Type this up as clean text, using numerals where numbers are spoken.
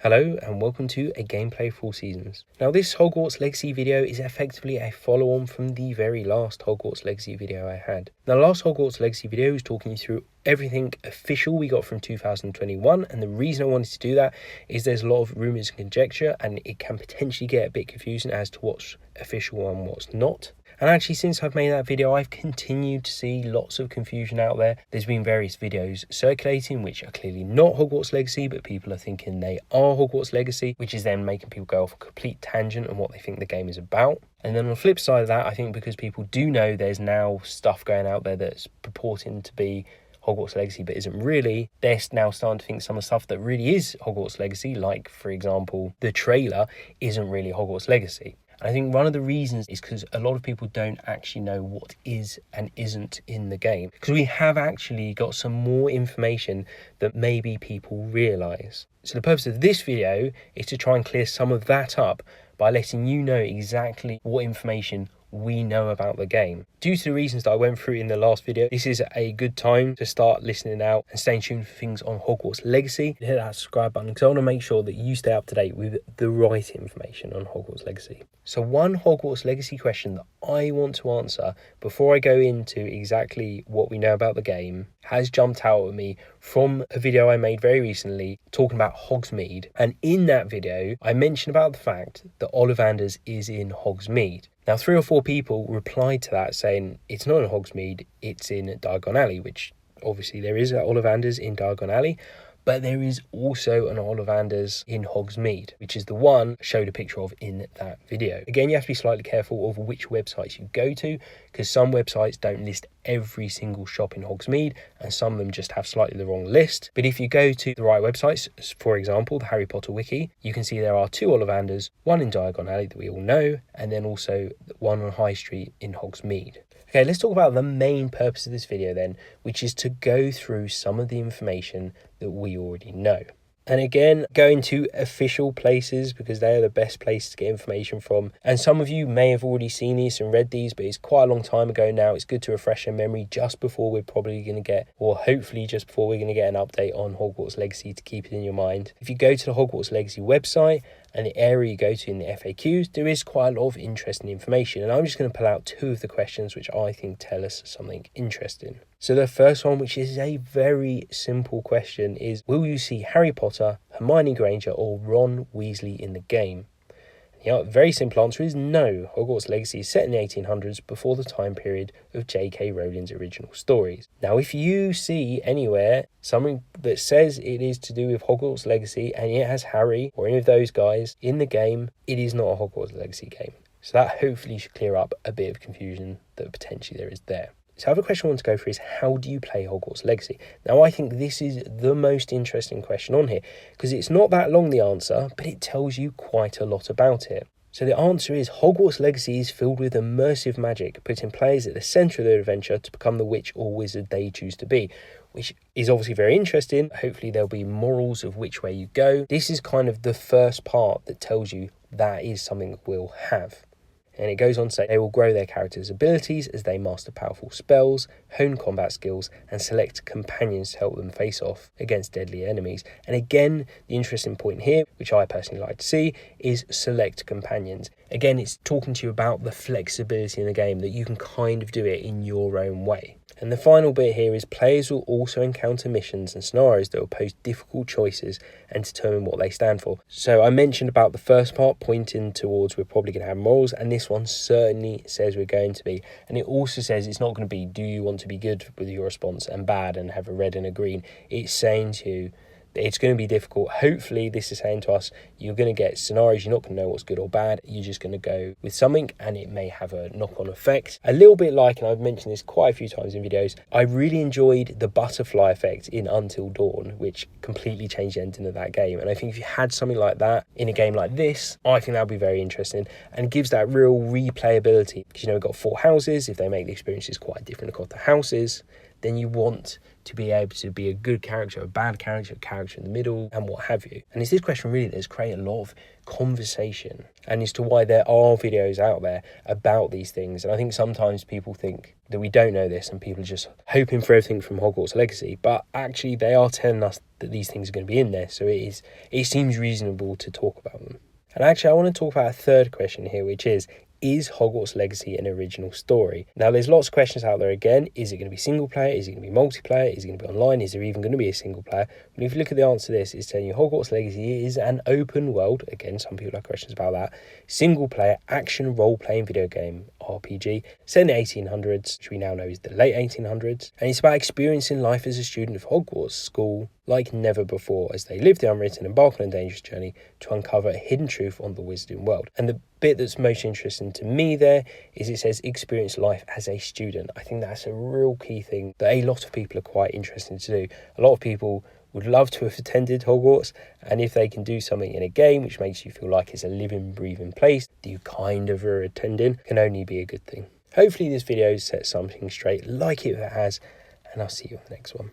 Hello and welcome to a gameplay for all seasons. Now this Hogwarts Legacy video is effectively a follow-on from the very last Hogwarts Legacy video I had. Now the last Hogwarts Legacy video was talking you through everything official we got from 2021, and the reason I wanted to do that is there's a lot of rumours and conjecture and it can potentially get a bit confusing as to what's official and what's not. And actually, since I've made that video, I've continued to see lots of confusion out there. There's been various videos circulating which are clearly not Hogwarts Legacy, but people are thinking they are Hogwarts Legacy, which is then making people go off a complete tangent on what they think the game is about. And then on the flip side of that, I think because people do know there's now stuff going out there that's purporting to be Hogwarts Legacy but isn't really, they're now starting to think some of the stuff that really is Hogwarts Legacy, like for example the trailer, isn't really Hogwarts Legacy. And I think one of the reasons is because a lot of people don't actually know what is and isn't in the game, because we have actually got some more information that maybe people realise. So the purpose of this video is to try and clear some of that up by letting you know exactly what information we know about the game. Due to the reasons that I went through in the last video, this is a good time to start listening out and staying tuned for things on Hogwarts Legacy. Hit that subscribe button because I want to make sure that you stay up to date with the right information on Hogwarts Legacy. So one Hogwarts Legacy question that I want to answer before I go into exactly what we know about the game has jumped out at me from a video I made very recently talking about Hogsmeade. And in that video, I mentioned about the fact that Ollivanders is in Hogsmeade. Now, 3 or 4 people replied to that saying it's not in Hogsmeade, it's in Diagon Alley, which obviously there is an Ollivanders in Diagon Alley, but there is also an Ollivanders in Hogsmeade, which is the one I showed a picture of in that video. Again, you have to be slightly careful of which websites you go to, because some websites don't list every single shop in Hogsmeade, and some of them just have slightly the wrong list. But if you go to the right websites, for example, the Harry Potter Wiki, you can see there are 2 Ollivanders, one in Diagon Alley that we all know, and then also one on High Street in Hogsmeade. Okay, let's talk about the main purpose of this video then, which is to go through some of the information that we already know. And again, going to official places because they are the best places to get information from. And some of you may have already seen these and read these, but it's quite a long time ago now. It's good to refresh your memory just before we're probably going to get, or hopefully just before we're going to get an update on Hogwarts Legacy to keep it in your mind. If you go to the Hogwarts Legacy website and the area you go to in the FAQs, there is quite a lot of interesting information. And I'm just going to pull out 2 of the questions which I think tell us something interesting. So the first one, which is a very simple question, is will you see Harry Potter, Hermione Granger or Ron Weasley in the game? The very simple answer is no. Hogwarts Legacy is set in the 1800s before the time period of J.K. Rowling's original stories. Now, if you see anywhere something that says it is to do with Hogwarts Legacy and it has Harry or any of those guys in the game, it is not a Hogwarts Legacy game. So that hopefully should clear up a bit of confusion that potentially there is there. So other question I want to go through is how do you play Hogwarts Legacy? Now I think this is the most interesting question on here because it's not that long the answer, but it tells you quite a lot about it. So the answer is Hogwarts Legacy is filled with immersive magic, putting players at the centre of their adventure to become the witch or wizard they choose to be, which is obviously very interesting. Hopefully there'll be morals of which way you go. This is kind of the first part that tells you that is something we'll have. And it goes on to say they will grow their characters' abilities as they master powerful spells, hone combat skills, and select companions to help them face off against deadly enemies. And again, the interesting point here, which I personally like to see, is select companions. Again, it's talking to you about the flexibility in the game, that you can kind of do it in your own way. And the final bit here is players will also encounter missions and scenarios that will pose difficult choices and determine what they stand for. So I mentioned about the first part pointing towards we're probably going to have morals, and this one certainly says we're going to be. And it also says it's not going to be do you want to be good with your response and bad and have a red and a green. It's saying to you it's going to be difficult. Hopefully this is saying to us you're going to get scenarios you're not going to know what's good or bad. You're just going to go with something and it may have a knock-on effect. A little bit like, and I've mentioned this quite a few times in videos, I really enjoyed the butterfly effect in Until Dawn, which completely changed the ending of that game. And I think if you had something like that in a game like this, I think that would be very interesting and gives that real replayability. Because we've got 4 houses. If they make the experiences quite different across the houses, then you want to be able to be a good character, a bad character, a character in the middle, and what have you. And it's this question really that's created a lot of conversation, and as to why there are videos out there about these things. And I think sometimes people think that we don't know this and people are just hoping for everything from Hogwarts Legacy, but actually they are telling us that these things are going to be in there, so it seems reasonable to talk about them. And actually I want to talk about a third question here, which is Hogwarts Legacy an original story? Now, there's lots of questions out there again. Is it going to be single player? Is it going to be multiplayer? Is it going to be online? Is there even going to be a single player? But if you look at the answer to this, it's telling you Hogwarts Legacy is an open world. Again, some people have questions about that. Single player action role-playing video game, RPG, set in the 1800s, which we now know is the late 1800s. And it's about experiencing life as a student of Hogwarts School like never before, as they live the unwritten, embark on a dangerous journey to uncover a hidden truth on the wizarding world. And the bit that's most interesting to me there is it says experience life as a student. I think that's a real key thing that a lot of people are quite interested to do. A lot of people would love to have attended Hogwarts, and if they can do something in a game which makes you feel like it's a living, breathing place that you kind of are attending, can only be a good thing. Hopefully this video sets something straight like it has, and I'll see you on the next one.